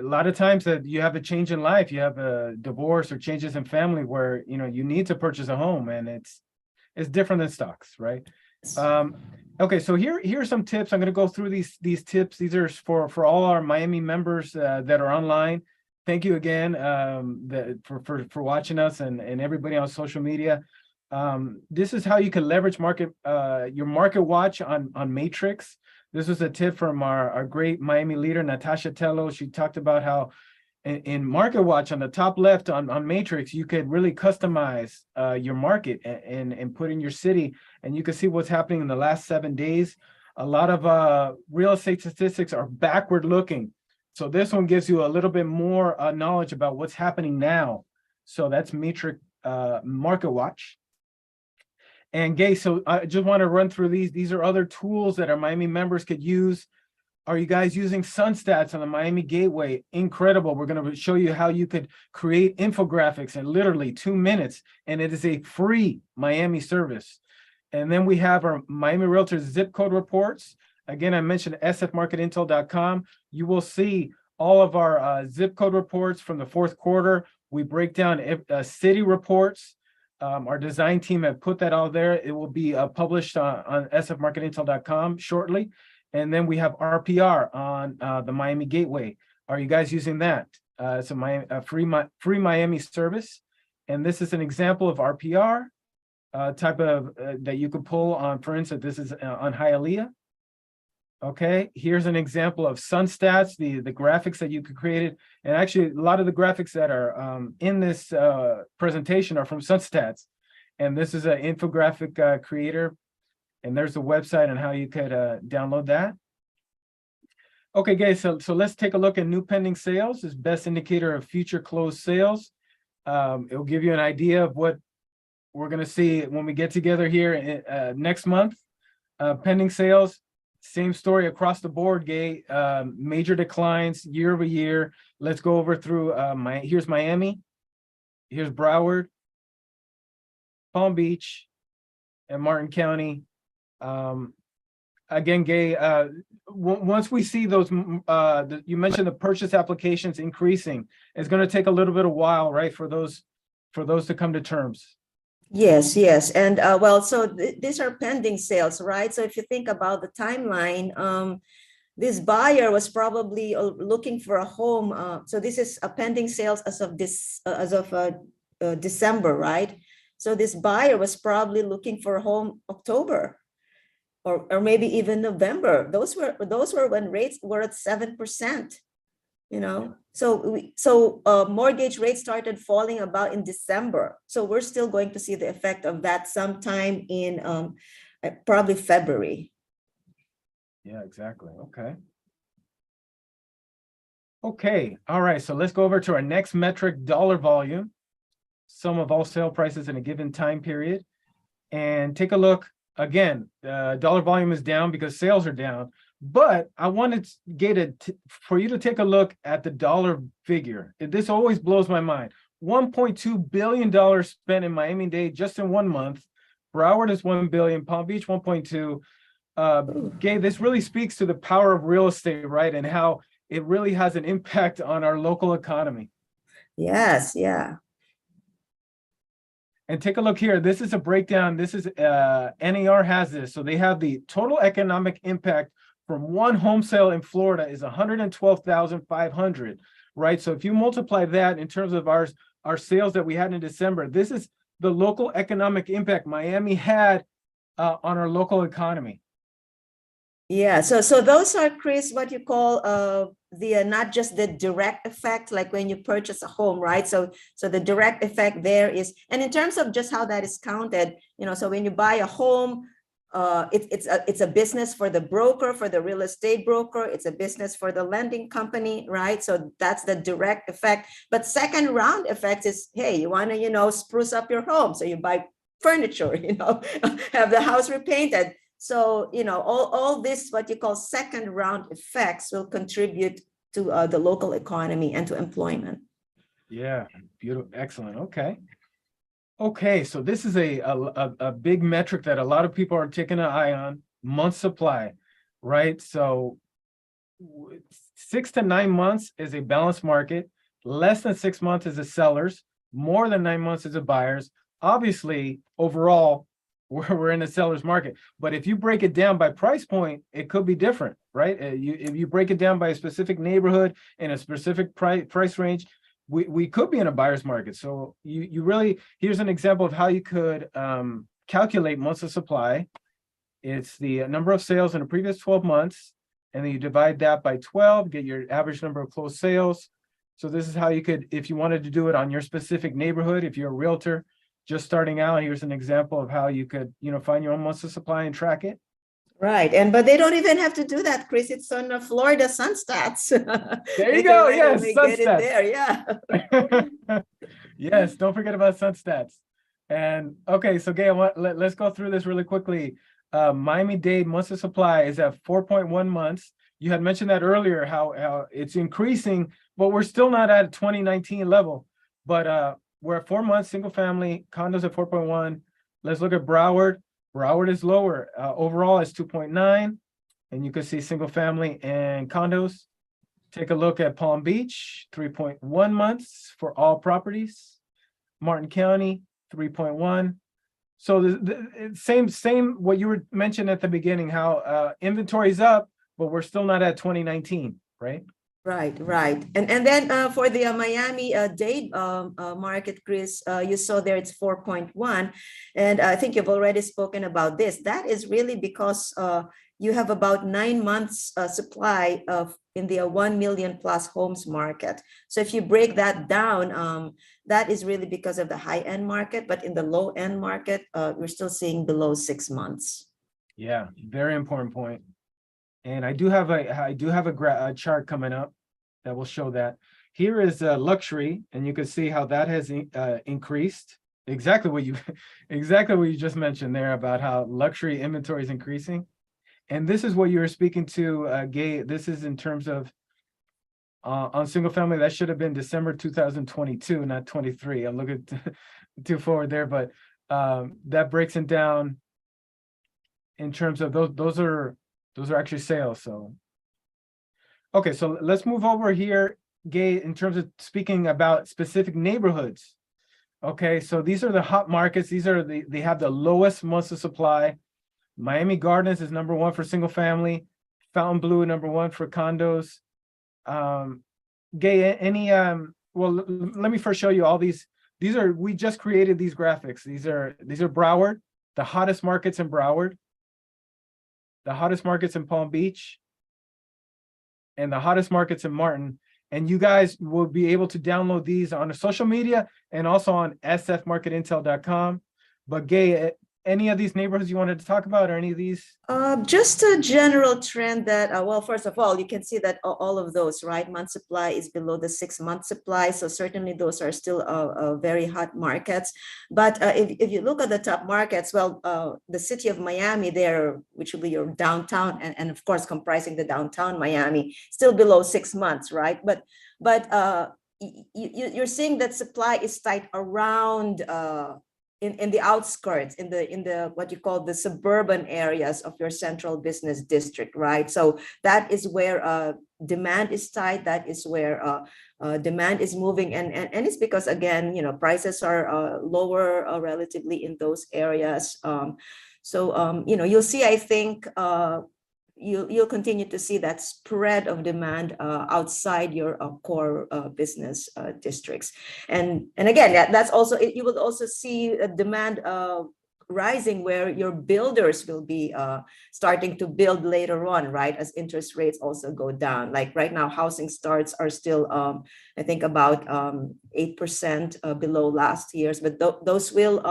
lot of times that you have a change in life, you have a divorce or changes in family where you need to purchase a home, and it's different than stocks, right? Okay, so here's some tips. I'm going to go through these tips. These are for all our Miami members that are online. Thank you again for watching us and everybody on social media. This is how you can leverage your market watch on Matrix. This was a tip from our great Miami leader, Natasha Tello. She talked about how in Market Watch on the top left on Matrix, you could really customize your market and put in your city, and you can see what's happening in the last 7 days. A lot of real estate statistics are backward looking. So this one gives you a little bit more knowledge about what's happening now. So that's Matrix Market Watch. And Gay, so I just want to run through these. These are other tools that our Miami members could use. Are you guys using SunStats on the Miami Gateway? Incredible. We're going to show you how you could create infographics in literally 2 minutes, and it is a free Miami service. And then we have our Miami Realtors zip code reports. Again, I mentioned sfmarketintel.com. You will see all of our zip code reports from the fourth quarter. We break down city reports. Our design team have put that all there. It will be published on sfmarketintel.com shortly. And then we have RPR on the Miami Gateway. Are you guys using that? It's a free Miami service. And this is an example of RPR type of that you could pull on. For instance, this is on Hialeah. Okay, here's an example of SunStats, the graphics that you could create. And actually, a lot of the graphics that are in this presentation are from SunStats. And this is an infographic creator. And there's the website and how you could download that. Okay, guys, so let's take a look at new pending sales. This best indicator of future closed sales. It'll give you an idea of what we're going to see when we get together here next month. Pending sales. Same story across the board, Gay. Major declines year over year. Let's go over through here's Miami, here's Broward, Palm Beach, and Martin County. Again, Gay, once we see those, you mentioned the purchase applications increasing, it's going to take a little bit of while, right, for those to come to terms. Yes, yes. And so these are pending sales, right? So if you think about the timeline, this buyer was probably looking for a home. So this is a pending sales as of December, right? So this buyer was probably looking for a home October or maybe even November. Those were when rates were at 7%. So mortgage rates started falling about in December. So we're still going to see the effect of that sometime in probably February. Yeah, exactly. Okay. All right. So let's go over to our next metric, dollar volume, sum of all sale prices in a given time period, and take a look. Again, dollar volume is down because sales are down. But I wanted for you to take a look at the dollar figure. This always blows my mind. $1.2 billion spent in Miami-Dade just in 1 month. Broward is 1 billion, Palm Beach 1.2. Gay, this really speaks to the power of real estate, right? And how it really has an impact on our local economy. Yes, yeah. And take a look here. This is a breakdown. This is NAR has this. So they have the total economic impact from one home sale in Florida is 112,500, right? So if you multiply that in terms of our sales that we had in December, this is the local economic impact Miami had on our local economy. Yeah, so those are, Chris, what you call the not just the direct effect, like when you purchase a home, right? So the direct effect there is, and in terms of just how that is counted, so when you buy a home, it's a business for the broker, for the real estate broker. It's a business for the lending company, right? So that's the direct effect. But second round effect is, hey, you want to, spruce up your home. So you buy furniture, have the house repainted. So, all this, what you call second round effects, will contribute to the local economy and to employment. Yeah, beautiful. Excellent. Okay, so this is a big metric that a lot of people are taking an eye on, month supply, right? So 6 to 9 months is a balanced market, less than 6 months is a seller's, more than 9 months is a buyer's. Obviously, overall, we're in a seller's market, but if you break it down by price point, it could be different, right? If you break it down by a specific neighborhood in a specific price range, we could be in a buyer's market. So you really, here's an example of how you could calculate months of supply. It's the number of sales in the previous 12 months, and then you divide that by 12, get your average number of closed sales. So this is how you could, if you wanted to do it on your specific neighborhood, if you're a realtor just starting out, here's an example of how you could, find your own months of supply and track it. Right, but they don't even have to do that, Chris. It's on Florida SunStats. There you go. Yes, SunStats. There, yeah. Yes, don't forget about SunStats. And okay, so Gail, let's go through this really quickly. Miami-Dade months of supply is at 4.1 months. You had mentioned that earlier, how it's increasing, but we're still not at a 2019 level. But we're at 4 months, single family, condos at 4.1. Let's look at Broward. Broward is lower. Overall, it's 2.9. And you can see single family and condos. Take a look at Palm Beach, 3.1 months for all properties. Martin County, 3.1. So the same what you were mentioning at the beginning, how inventory is up, but we're still not at 2019, right? Right. And then for the Miami-Dade market, Chris, you saw there it's 4.1. And I think you've already spoken about this. That is really because you have about 9 months supply in the 1 million plus homes market. So if you break that down, that is really because of the high-end market. But in the low-end market, we're still seeing below 6 months. Yeah, very important point. And I do have a chart coming up that will show that. Here is luxury, and you can see how that has increased. Exactly what you just mentioned there about how luxury inventory is increasing. And this is what you were speaking to, Gay. This is in terms of on single family. That should have been December 2022, not 23. I'm looking too forward there, but that breaks it down in terms of those are actually sales. So okay, so let's move over here, Gay, in terms of speaking about specific neighborhoods. Okay, so these are the hot markets. They have the lowest months of supply. Miami Gardens is number 1 for single family. Fontainebleau number 1 for condos. Gay, well, let me first show you all these. We just created these graphics. These are Broward, the hottest markets in Broward, the hottest markets in Palm Beach, and the hottest markets in Martin. And you guys will be able to download these on social media and also on sfmarketintel.com. But Gay, any of these neighborhoods you wanted to talk about, or any of these? Just a general trend that, well, first of all, you can see that all of those, right? Month supply is below the 6-month supply. So certainly those are still very hot markets. But if you look at the top markets, well, the city of Miami there, which will be your downtown, and of course, comprising the downtown Miami, still below 6 months, right? But you're seeing that supply is tight around in the outskirts, in the what you call the suburban areas of your central business district, right? So that is where demand is tight. That is where demand is moving, and it's because, again, prices are lower relatively in those areas. You'll see, I think, you'll continue to see that spread of demand outside your core business districts. And again, that's also, you will also see a demand rising where your builders will be starting to build later on, right? As interest rates also go down. Like right now, housing starts are still, I think, about 8% below last year's, but those will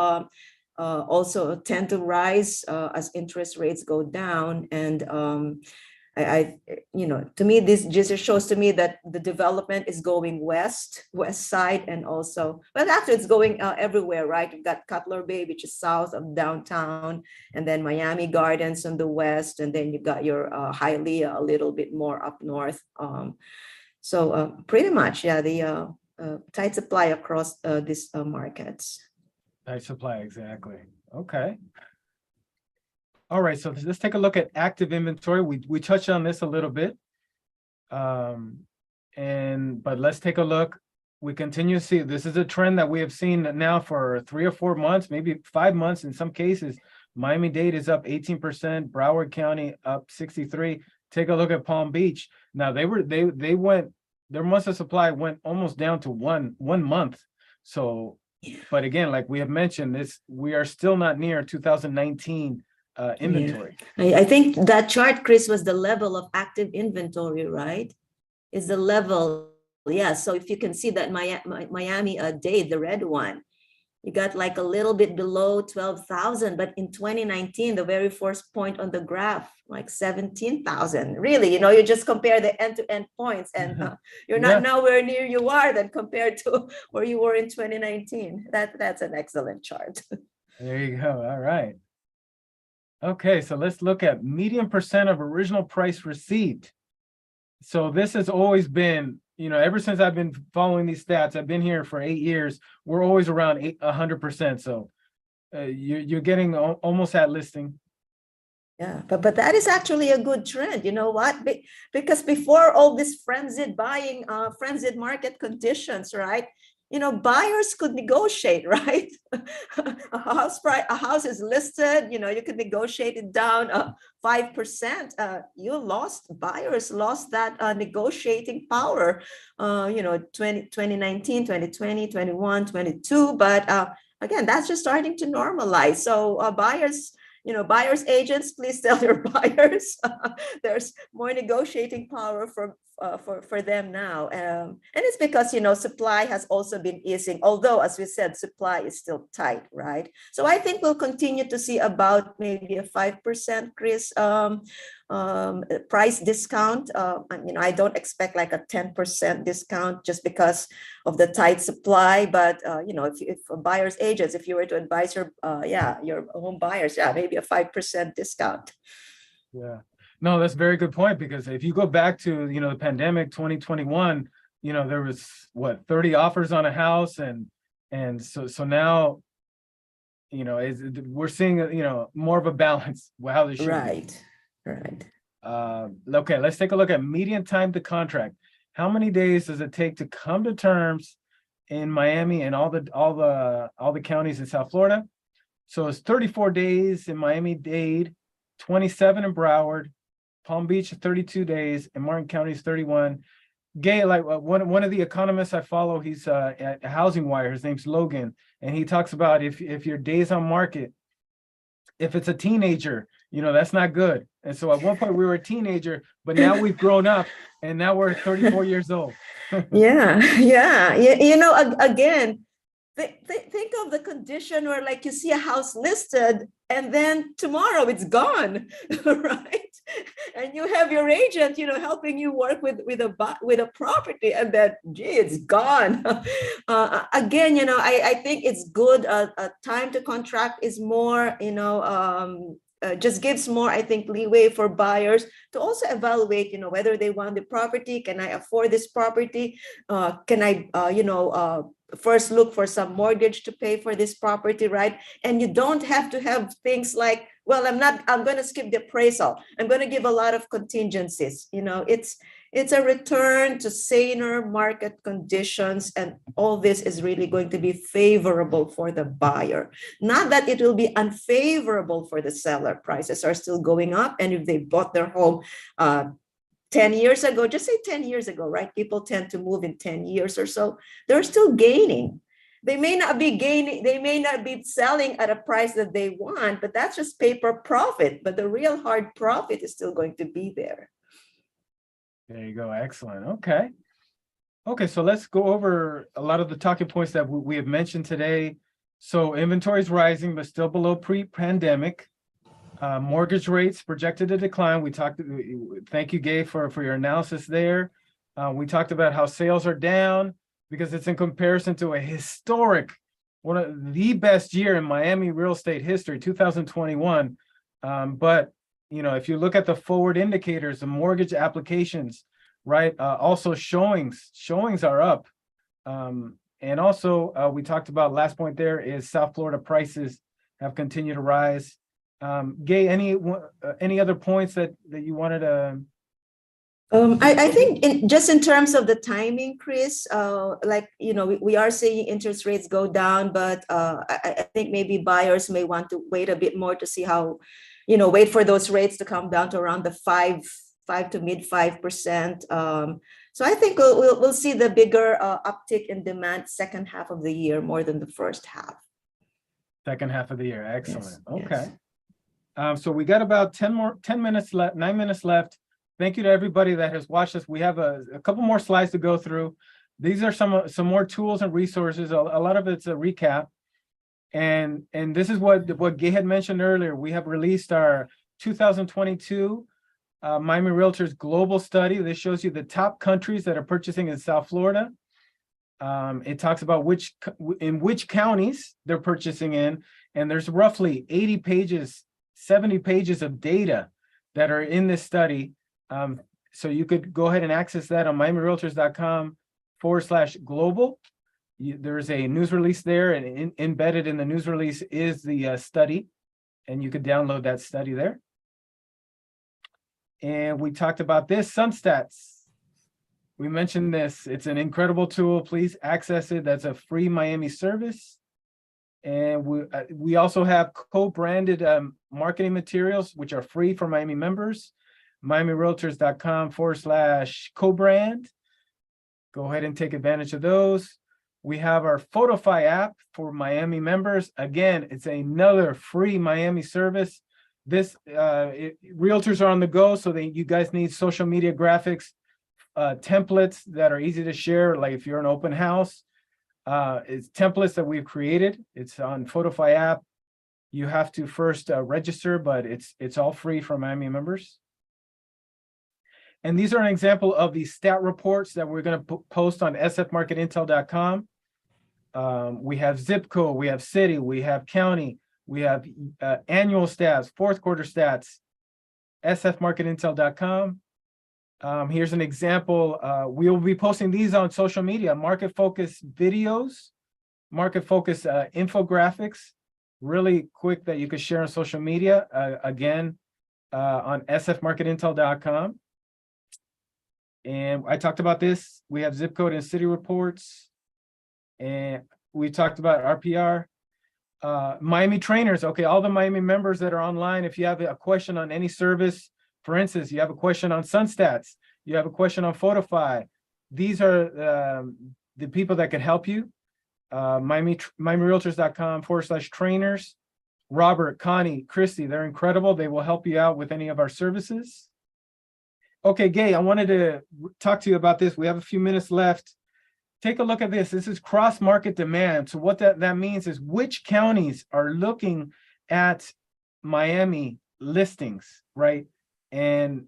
also tend to rise as interest rates go down. And to me, this just shows to me that the development is going west side, and also, but actually it's going everywhere, right? You've got Cutler Bay, which is south of downtown, and then Miami Gardens on the west, and then you've got your Hialeah a little bit more up north. Pretty much, yeah, the tight supply across these markets. Tight supply, exactly. Okay. All right, so let's take a look at active inventory. We touched on this a little bit, but let's take a look. We continue to see, this is a trend that we have seen now for 3 or 4 months, maybe 5 months in some cases. Miami-Dade is up 18%, Broward County up 63. Take a look at Palm Beach. Now they went, their months of supply went almost down to one month. So, but again, like we have mentioned, we are still not near 2019 inventory. Yeah. I think that chart, Chris, was the level of active inventory, right? Is the level, yeah. So if you can see that Miami-Dade, the red one, you got like a little bit below 12,000, but in 2019, the very first point on the graph, like 17,000. Really, you just compare the end-to-end points, and you're not nowhere near you are than compared to where you were in 2019. That's an excellent chart. There you go. All right. Okay, so let's look at median percent of original price received. So this has always been, ever since I've been following these stats, I've been here for 8 years, we're always around 100%. So you're getting almost at listing. Yeah, but that is actually a good trend. You know what? Because before all this frenzied buying, frenzied market conditions, right? Buyers could negotiate, right? a house is listed, you could negotiate it down 5%. Buyers lost that negotiating power, 2019, 2020, 21, 22. But again, that's just starting to normalize. So buyers, buyers agents, please tell your buyers there's more negotiating power for them now. And it's because, supply has also been easing, although, as we said, supply is still tight, right? So I think we'll continue to see about maybe a 5%, Chris, price discount. I don't expect like a 10% discount just because of the tight supply. But, if buyers agents, if you were to advise your home buyers, maybe a 5% discount. Yeah. No, that's a very good point, because if you go back to, the pandemic 2021, there was 30 offers on a house. And so now, we're seeing, more of a balance. How they should be. Right. Okay, let's take a look at median time to contract. How many days does it take to come to terms in Miami and all the counties in South Florida? So it's 34 days in Miami-Dade, 27 in Broward, Palm Beach 32 days, and Martin County is 31. Gay, like one of the economists I follow, he's at Housing Wire. His name's Logan, and he talks about if your days on market, if it's a teenager, that's not good. And so at one point we were a teenager, but now we've grown up, and now we're 34 years old. Yeah. Again, think of the condition where, like, you see a house listed and then tomorrow it's gone, right? And you have your agent, helping you work with a property, and then, gee, it's gone. Again, I think it's good. Time to contract is more, just gives more, I think, leeway for buyers to also evaluate, whether they want the property. Can I afford this property? Can I, first look for some mortgage to pay for this property, right? And you don't have to have things like, well, I'm going to skip the appraisal. I'm going to give a lot of contingencies. It's a return to saner market conditions, and all this is really going to be favorable for the buyer. Not that it will be unfavorable for the seller. Prices are still going up, and if they bought their home 10 years ago, just say 10 years ago, right? People tend to move in 10 years or so. They're still gaining. They may not be gaining, they may not be selling at a price that they want, but that's just paper profit. But the real hard profit is still going to be there. There you go. Excellent. Okay. Okay, so let's go over a lot of the talking points that we have mentioned today. So inventory is rising, but still below pre-pandemic. Mortgage rates projected to decline. Thank you, Gabe, for your analysis there. We talked about how sales are down because it's in comparison to a historic, one of the best year in Miami real estate history, 2021. But if you look at the forward indicators, the mortgage applications, right? Also showings are up. And also we talked about, last point there is South Florida prices have continued to rise. Gay, any other points that you wanted to? I think just in terms of the timing, Chris, we are seeing interest rates go down, but I think maybe buyers may want to wait a bit more to see how, wait for those rates to come down to around the 5 to mid 5%. So I think we'll see the bigger uptick in demand second half of the year more than the first half. Second half of the year. Excellent. Yes, okay. Yes. So we got about 9 minutes left. Thank you to everybody that has watched us. We have a couple more slides to go through. These are some more tools and resources. A lot of it's a recap. And this is what Gay had mentioned earlier. We have released our 2022 Miami Realtors Global Study. This shows you the top countries that are purchasing in South Florida. It talks about which counties they're purchasing in. And there's roughly 80 pages, 70 pages of data that are in this study. So you could go ahead and access that on miamirealtors.com/global. There's a news release there, and embedded in the news release is the study, and you could download that study there. And we talked about this, SunStats. We mentioned this. It's an incredible tool. Please access it. That's a free Miami service. And we also have co-branded marketing materials, which are free for Miami members. miamirealtors.com/co-brand. Go ahead and take advantage of those. We have our Photify app for Miami members. Again, it's another free Miami service. This realtors are on the go, so you guys need social media graphics, templates that are easy to share. Like if you're an open house, it's templates that we've created. It's on Photify app. You have to first register, but it's all free for Miami members. And these are an example of the stat reports that we're going to post on sfmarketintel.com. We have zip code, we have city, we have county, we have annual stats, fourth quarter stats, sfmarketintel.com. Here's an example. We will be posting these on social media, market focus videos, market focus infographics, really quick that you could share on social media, again, on sfmarketintel.com. And I talked about this. We have zip code and city reports. And we talked about RPR. Miami trainers. Okay, all the Miami members that are online, if you have a question on any service, for instance, you have a question on SunStats, you have a question on Photify, these are the people that can help you. miamirealtors.com/trainers. Robert, Connie, Christy, they're incredible. They will help you out with any of our services. Okay, Gay, I wanted to talk to you about this. We have a few minutes left. Take a look at this. This is cross-market demand. So what that means is which counties are looking at Miami listings, right? And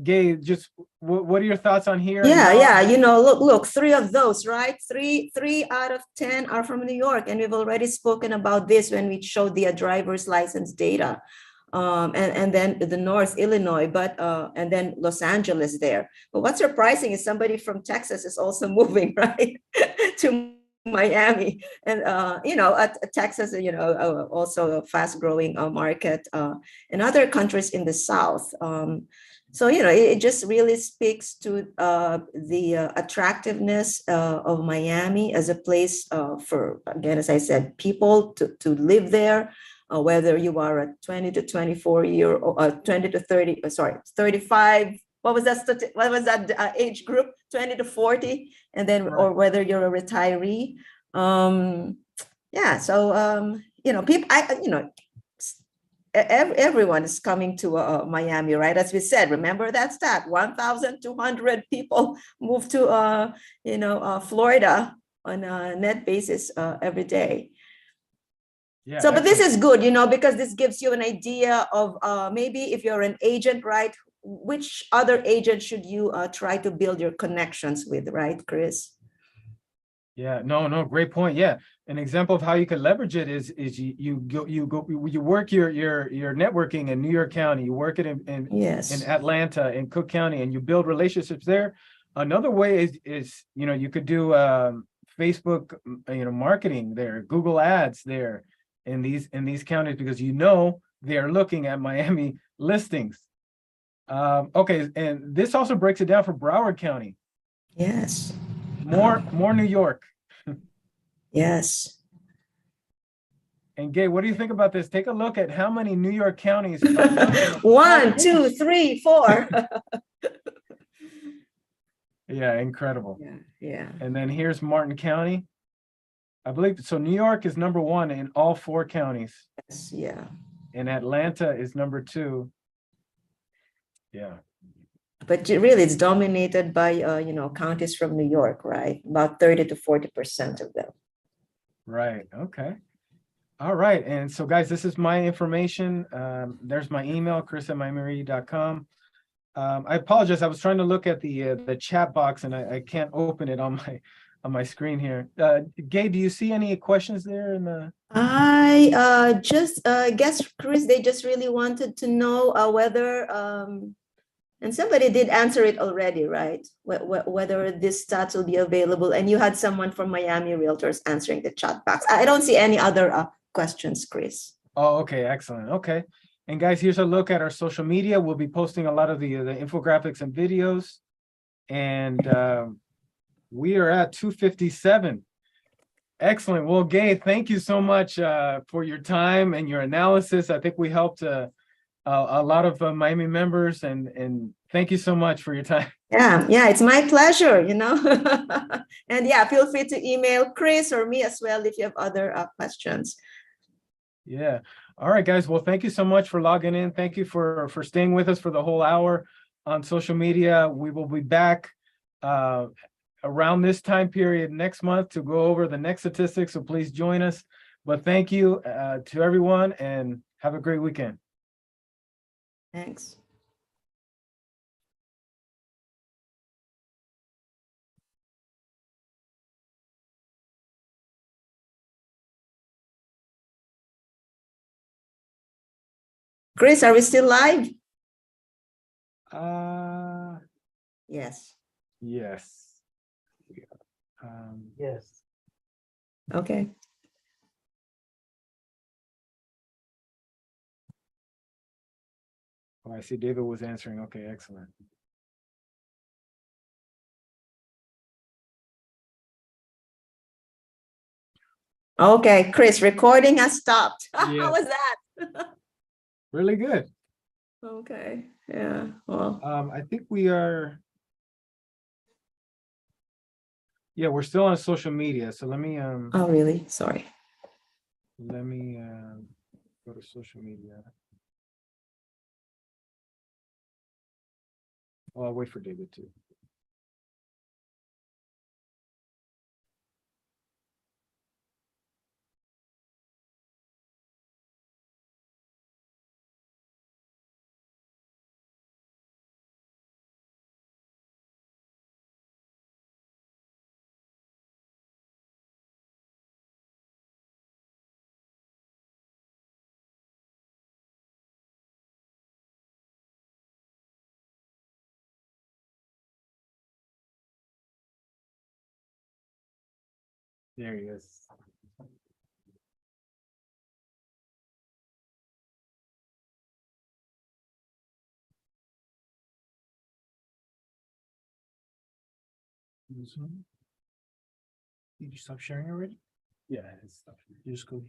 Gabe, just what are your thoughts on here? Yeah. Look, three of those, right? Three out of 10 are from New York. And we've already spoken about this when we showed the driver's license data. And then the North Illinois, and then Los Angeles there. But what's surprising is somebody from Texas is also moving, right, to Miami. And, Texas, also a fast growing market, and other countries in the South. So, it just really speaks to the attractiveness of Miami as a place for, again, as I said, people to live there. Whether you are a 20 to 24 year, 20 to 30, 35, what was that age group, 20 to 40, and then, or whether you're a retiree. People, everyone is coming to Miami, right? As we said, remember that stat, 1,200 people move to, Florida on a net basis every day. Yeah, so, but this is good, because this gives you an idea of maybe if you're an agent, right, which other agent should you try to build your connections with, right, Chris? Yeah, no, great point. Yeah, an example of how you can leverage it is you work your networking in New York County, you work it in Atlanta, in Cook County, and you build relationships there. Another way is you could do Facebook marketing there, Google ads there in these counties, because they are looking at Miami listings. Okay, and this also breaks it down for Broward County. Yes. More New York. Yes. And Gabe, what do you think about this? Take a look at how many New York counties. 1, 2, 3, 4. Yeah, incredible. Yeah. And then here's Martin County. I believe so. New York is number 1 in all 4 counties. Yes, yeah. And Atlanta is number 2. Yeah. But really, it's dominated by counties from New York, right? About 30 to 40% of them. Right. Okay. All right. And so, guys, this is my information. There's my email, chris@miamiready.com. I apologize. I was trying to look at the chat box, and I can't open it on my screen here. Gabe, do you see any questions there in the? I just guess, Chris, they just really wanted to know whether, and somebody did answer it already, right? Whether this stats will be available, and you had someone from Miami Realtors answering the chat box. I don't see any other questions, Chris. Oh, okay, excellent. Okay. And guys, here's a look at our social media. We'll be posting a lot of the infographics and videos. And we are at 2:57. Excellent. Well, Gabe, thank you so much for your time and your analysis. I think we helped a lot of Miami members, and thank you so much for your time. Yeah, it's my pleasure, And yeah, feel free to email Chris or me as well if you have other questions. Yeah. All right, guys. Well, thank you so much for logging in. Thank you for staying with us for the whole hour on social media. We will be back around this time period next month to go over the next statistics. So please join us. But thank you to everyone, and have a great weekend. Thanks. Chris, are we still live? Yes. Yes. Yes. Okay. Oh, I see David was answering. Okay, excellent. Okay, Chris, recording has stopped. Yeah. How was that? Really good. Okay. Yeah. Well. I think we are. Yeah, we're still on social media. So let me Oh, really? Sorry. let me go to social media. Oh, I'll wait for David too. There he is. Did you stop sharing already? Yeah, it's stuff. You just go here.